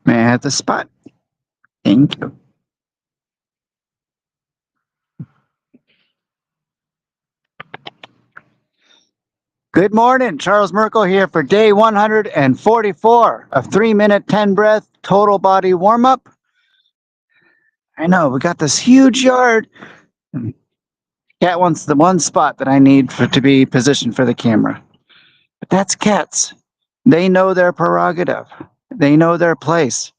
May I have the spot? Thank you. Good morning. Charles Merkel here for day 144 of 3-minute 10 breath total body warm up. I know we got this huge yard. Cat wants the one spot that I need to be positioned for the camera. But that's cats. They know their prerogative. They know their place.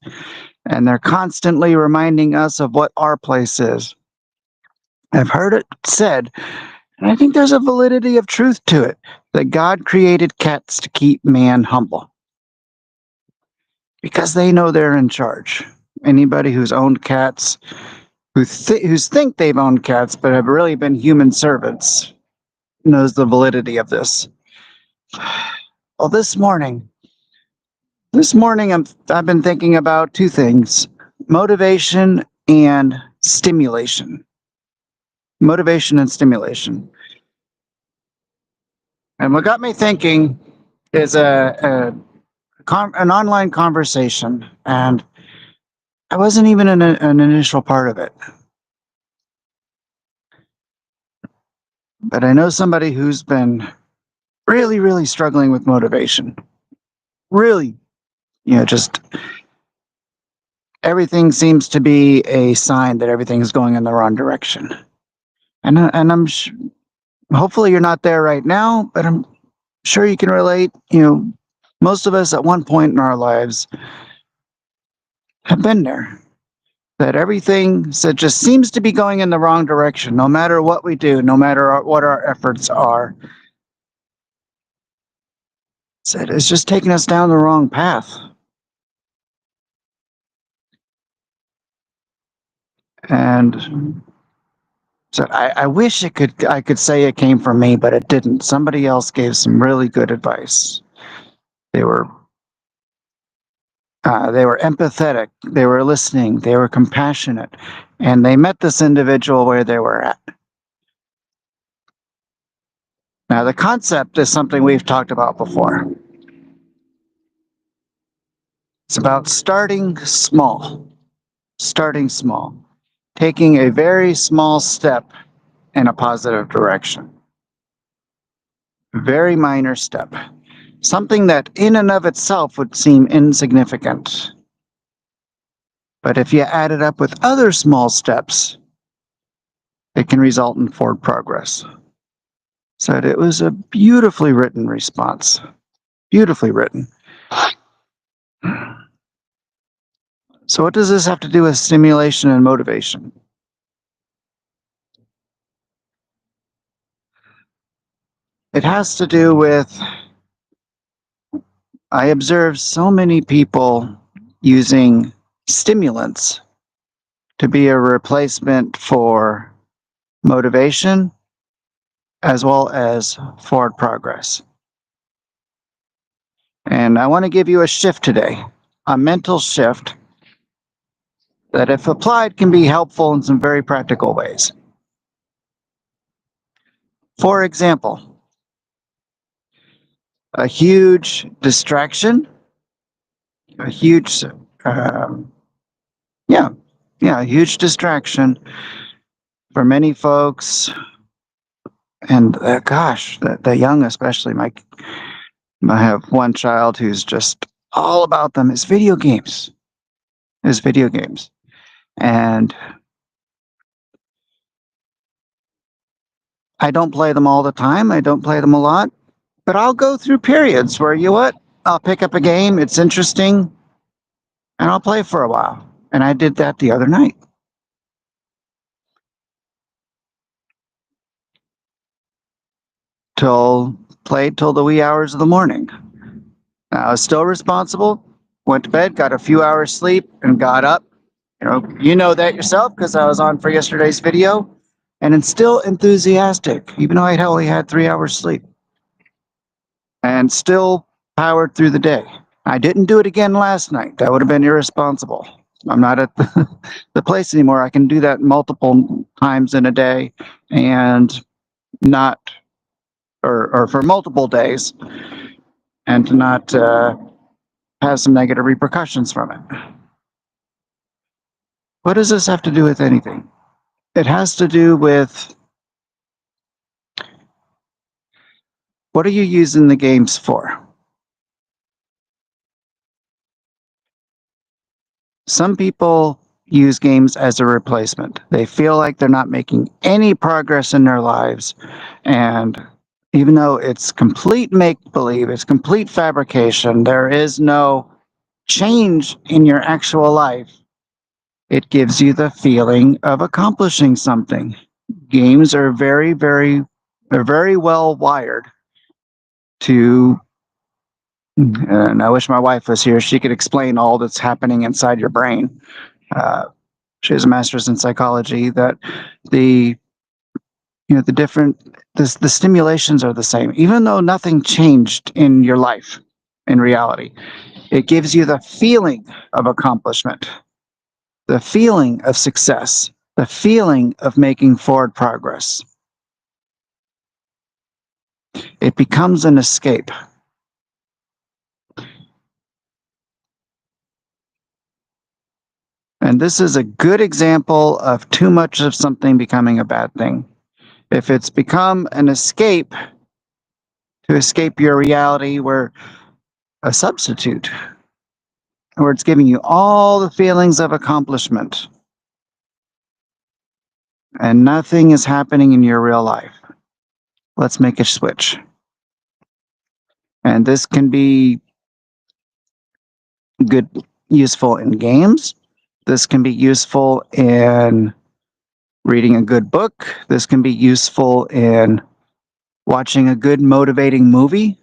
And they're constantly reminding us of what our place is. I've heard it said, and I think there's a validity of truth to it, that God created cats to keep man humble. Because they know they're in charge. Anybody who's owned cats, who think they've owned cats but have really been human servants, knows the validity of this. Well, this morning I've been thinking about two things: motivation and stimulation. Motivation and stimulation. And what got me thinking is an online conversation, and I wasn't even an initial part of it. But I know somebody who's been really, really struggling with motivation. Really, just everything seems to be a sign that everything's going in the wrong direction. And I'm hopefully you're not there right now, but I'm sure you can relate. Most of us at one point in our lives have been there. That everything just seems to be going in the wrong direction, no matter what we do, no matter what our efforts are. It's just taking us down the wrong path. And so I wish I could say it came from me, but it didn't. Somebody else gave some really good advice. They were empathetic. They were listening. They were compassionate, and they met this individual where they were at. Now, the concept is something we've talked about before. It's about starting small, taking a very small step in a positive direction. Very minor step. Something that in and of itself would seem insignificant. But if you add it up with other small steps, it can result in forward progress. So it was a beautifully written response. Beautifully written. So what does this have to do with stimulation and motivation? It has to do with, I observe so many people using stimulants to be a replacement for motivation as well as forward progress. And I want to give you a shift today, a mental shift that, if applied, can be helpful in some very practical ways. For example, a huge distraction, a huge, a huge distraction for many folks, and the young especially. I have one child who's just all about them is video games. And I don't play them all the time. I don't play them a lot, but I'll go through periods where, I'll pick up a game, it's interesting, and I'll play for a while. And I did that the other night. Played till the wee hours of the morning. I was still responsible, went to bed, got a few hours sleep, and got up. You know that yourself because I was on for yesterday's video, and it's still enthusiastic, even though I only had 3 hours sleep, and still powered through the day. I didn't do it again last night. That would have been irresponsible. I'm not at the place anymore. I can do that multiple times in a day, and not, or for multiple days, and to not has some negative repercussions from it. What does this have to do with anything? It has to do with, what are you using the games for? Some people use games as a replacement. They feel like they're not making any progress in their lives. And even though it's complete make-believe, it's complete fabrication, there is no change in your actual life. It gives you the feeling of accomplishing something. Games are they're very well wired to, and I wish my wife was here, she could explain all that's happening inside your brain. She has a master's in psychology, that the the different the stimulations are the same, even though nothing changed in your life in reality. It gives you the feeling of accomplishment, the feeling of success, the feeling of making forward progress. It becomes an escape. And this is a good example of too much of something becoming a bad thing. If it's become an escape to escape your reality, where a substitute, where it's giving you all the feelings of accomplishment and nothing is happening in your real life. Let's make a switch. And this can be good, useful in games. This can be useful in reading a good book. This can be useful in watching a good motivating movie.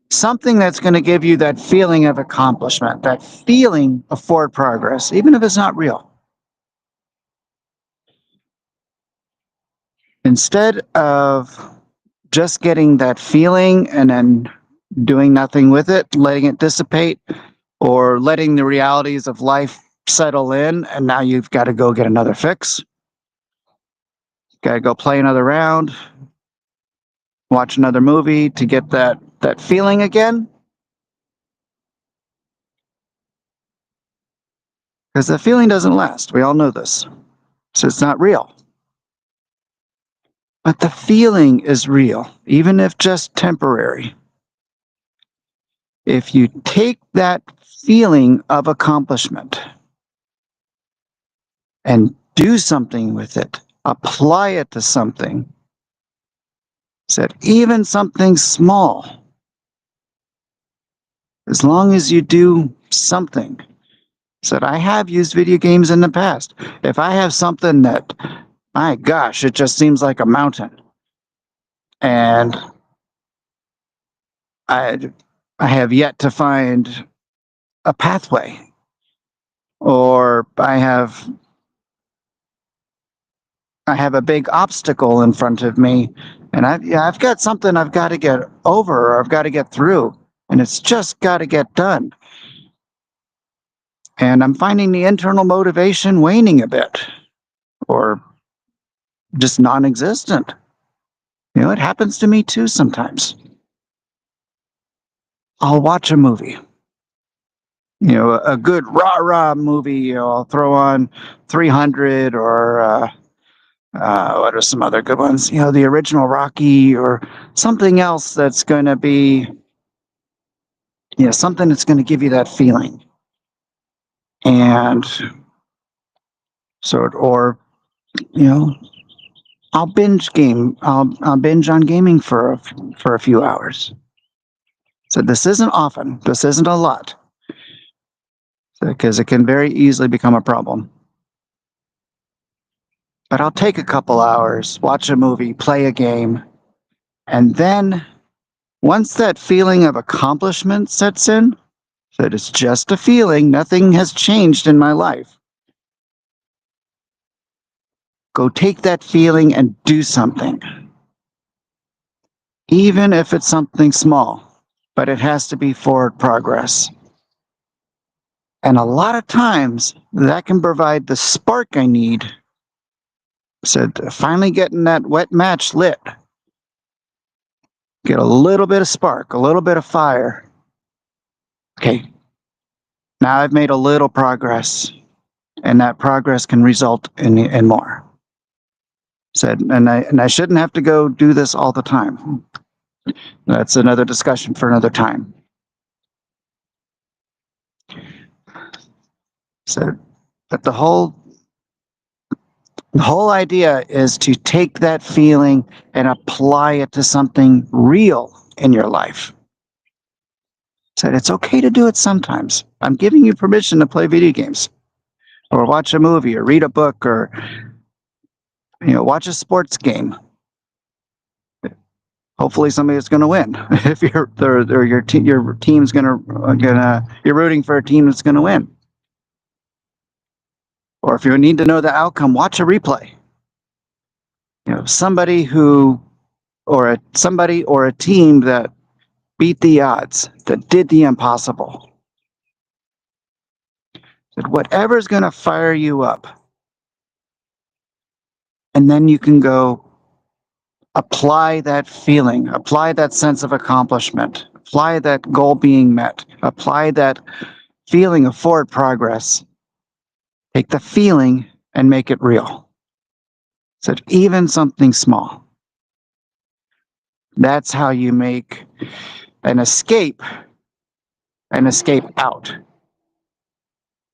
Something that's going to give you that feeling of accomplishment, that feeling of forward progress, even if it's not real. Instead of just getting that feeling and then doing nothing with it, letting it dissipate, or letting the realities of life settle in, and now you've got to go get another fix. Got to go play another round, watch another movie to get that feeling again. Because the feeling doesn't last. We all know this. So it's not real. But the feeling is real, even if just temporary. If you take that feeling of accomplishment and do something with it, apply it to something, said even something small, as long as you do something. Said, I have used video games in the past. If I have something that, my gosh, it just seems like a mountain, and I have yet to find a pathway, or I have a big obstacle in front of me, and I've got something I've got to get over, or I've got to get through, and it's just got to get done. And I'm finding the internal motivation waning a bit, or just non-existent. It happens to me too sometimes. I'll watch a movie, a good rah-rah movie. I'll throw on 300, or what are some other good ones? The original Rocky, or something else that's going to be, something that's going to give you that feeling. And or I'll binge game. I'll binge on gaming for a few hours. So this isn't often. This isn't a lot, because it can very easily become a problem. But I'll take a couple hours, watch a movie, play a game, and then once that feeling of accomplishment sets in, that it's just a feeling, nothing has changed in my life. Go take that feeling and do something. Even if it's something small, but it has to be forward progress. And a lot of times that can provide the spark I need. So finally getting that wet match lit. Get a little bit of spark, a little bit of fire. Okay, now I've made a little progress, and that progress can result in more. Said, and I shouldn't have to go do this all the time. That's another discussion for another time. So, but the whole idea is to take that feeling and apply it to something real in your life. Said it's okay to do it sometimes. I'm giving you permission to play video games, or watch a movie, or read a book, or watch a sports game. Hopefully, somebody's going to win. If your team's you're rooting for a team that's going to win. Or if you need to know the outcome, watch a replay. Somebody or a team that beat the odds, that did the impossible. That whatever's going to fire you up, and then you can go apply that feeling, apply that sense of accomplishment, apply that goal being met, apply that feeling of forward progress. Take the feeling and make it real. So even something small. That's how you make an escape out.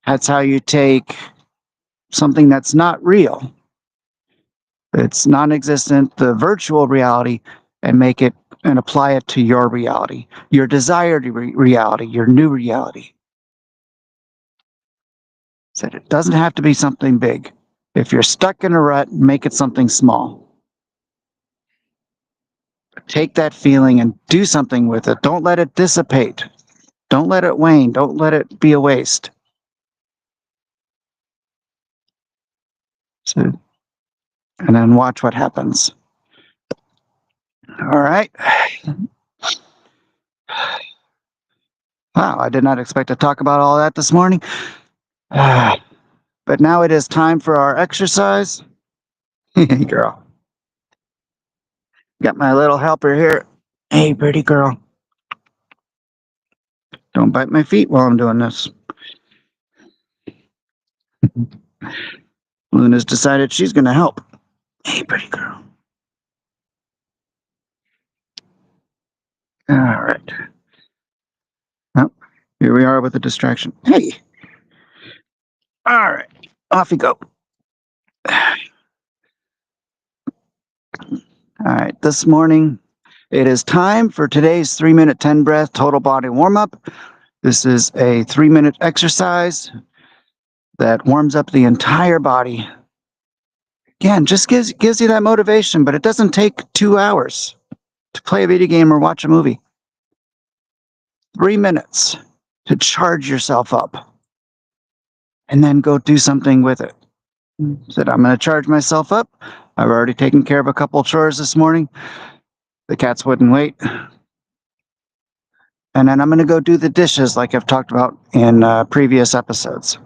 That's how you take something that's not real, it's non-existent, the virtual reality, and make it and apply it to your reality, your desired reality, your new reality. Said it doesn't have to be something big. If you're stuck in a rut, make it something small. Take that feeling and do something with it. Don't let it dissipate. Don't let it wane. Don't let it be a waste. So, and then watch what happens. All right. Wow, I did not expect to talk about all that this morning. But now it is time for our exercise. Hey, girl. Got my little helper here. Hey, pretty girl. Don't bite my feet while I'm doing this. Luna's decided she's going to help. Hey, pretty girl. All right. Oh, here we are with a distraction. Hey. All right. Off you go. All right. This morning, it is time for today's 3-minute 10 breath total body warm up. This is a 3-minute exercise that warms up the entire body. Again, just gives you that motivation, but it doesn't take 2 hours to play a video game or watch a movie. 3 minutes to charge yourself up and then go do something with it. Said, I'm going to charge myself up. I've already taken care of a couple of chores this morning. The cats wouldn't wait. And then I'm going to go do the dishes like I've talked about in previous episodes.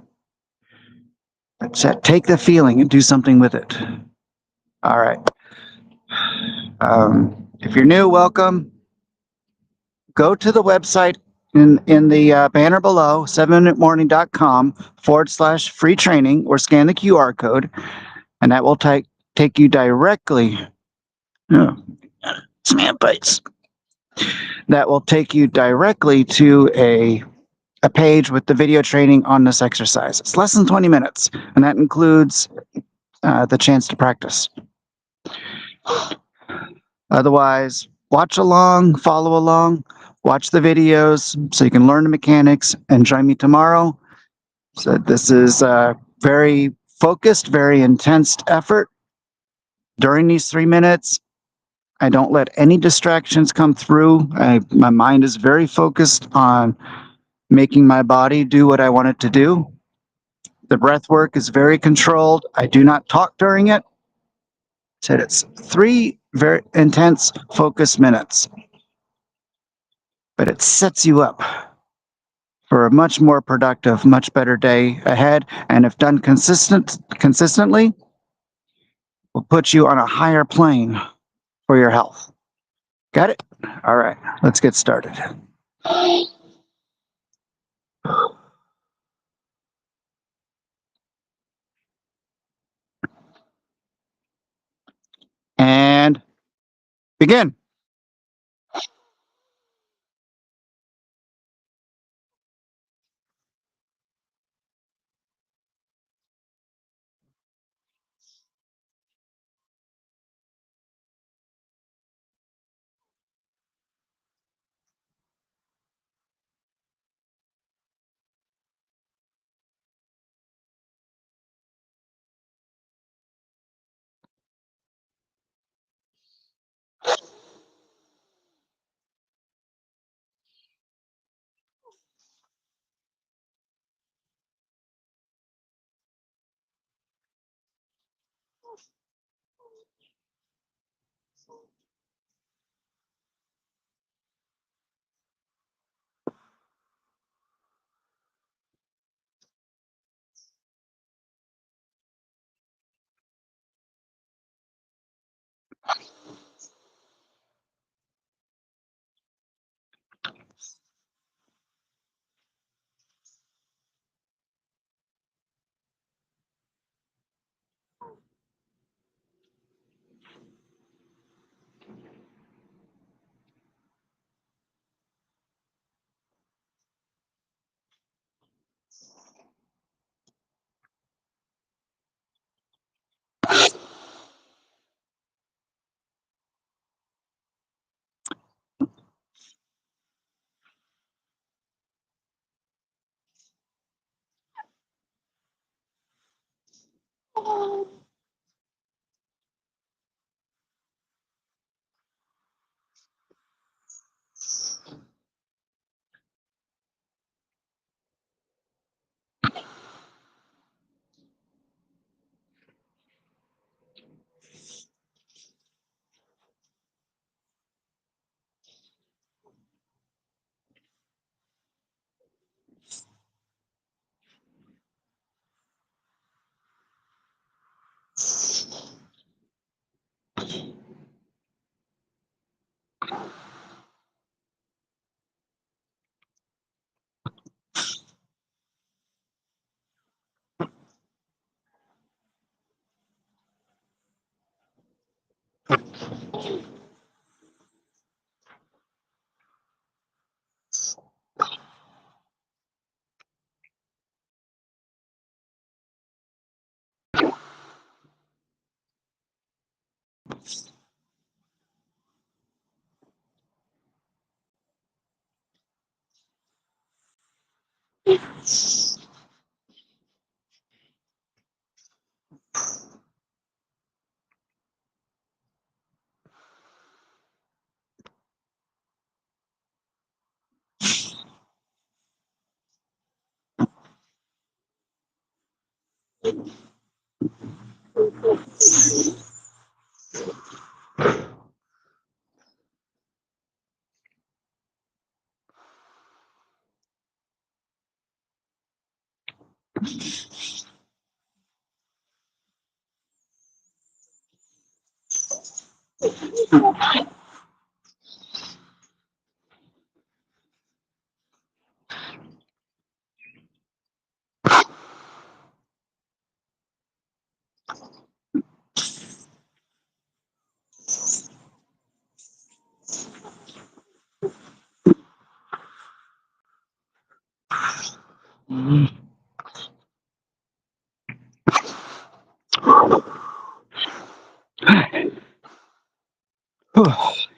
That's it. Take the feeling and do something with it. All right. If you're new, welcome. Go to the website in the banner below, 7minutemorning.com/free training, or scan the QR code, and that will take you directly. Some ant bites. That will take you directly to a page with the video training on this exercise. It's less than 20 minutes, and that includes the chance to practice. Otherwise, watch along, follow along, watch the videos so you can learn the mechanics, and join me tomorrow. So this is a very focused, very intense effort. During these 3 minutes, I don't let any distractions come through. My mind is very focused on making my body do what I want it to do. The breath work is very controlled. I do not talk during it. Said it's 3 very intense, focused minutes. But it sets you up for a much more productive, much better day ahead. And if done consistently, will put you on a higher plane for your health. Got it? All right, let's get started. And begin.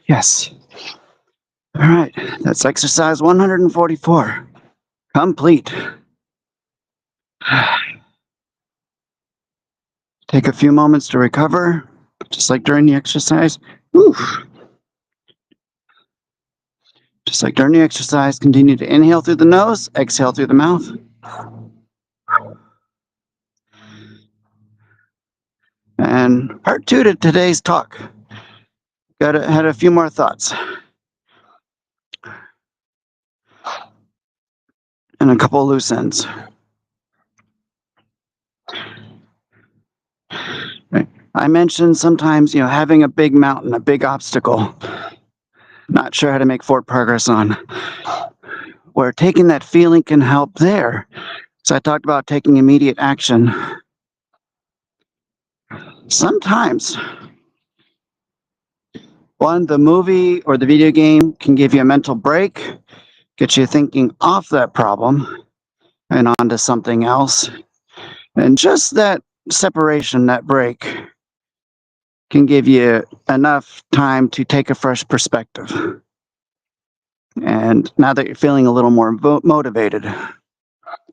Yes. All right. That's exercise 144. Complete. Take a few moments to recover, just like during the exercise. Whew. Just like during the exercise, continue to inhale through the nose, exhale through the mouth. And part 2 to today's talk. Had a few more thoughts. And a couple of loose ends. Right. I mentioned sometimes, having a big mountain, a big obstacle, not sure how to make forward progress on. where taking that feeling can help there. So I talked about taking immediate action. Sometimes, the movie or the video game can give you a mental break, get you thinking off that problem and onto something else. And just that separation, that break, can give you enough time to take a fresh perspective. And now that you're feeling a little more motivated,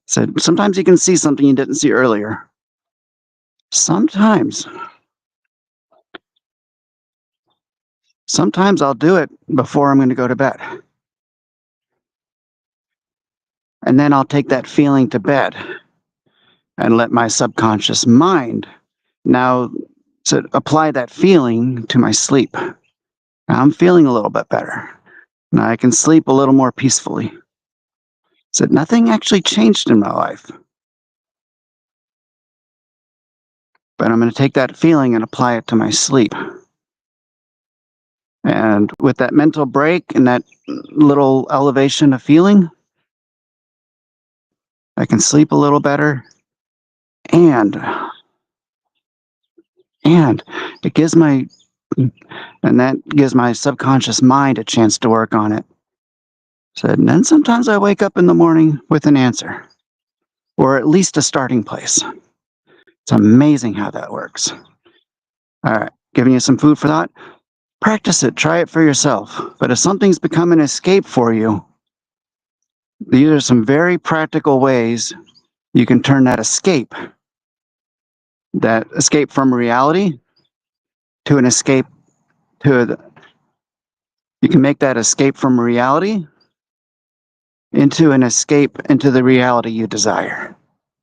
so sometimes you can see something you didn't see earlier. Sometimes I'll do it before I'm going to go to bed. And then I'll take that feeling to bed and let my subconscious mind now to apply that feeling to my sleep. Now I'm feeling a little bit better. Now I can sleep a little more peacefully. So nothing actually changed in my life. But I'm going to take that feeling and apply it to my sleep. And with that mental break and that little elevation of feeling, I can sleep a little better. And it gives that gives my subconscious mind a chance to work on it. So, and then sometimes I wake up in the morning with an answer, or at least a starting place. It's amazing how that works. All right, giving you some food for thought. Practice it, try it for yourself. But if something's become an escape for you, these are some very practical ways you can turn that escape from reality to an escape you can make that escape from reality into an escape into the reality you desire.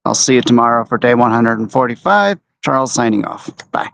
I'll see you tomorrow for day 145. Charles signing off. Bye.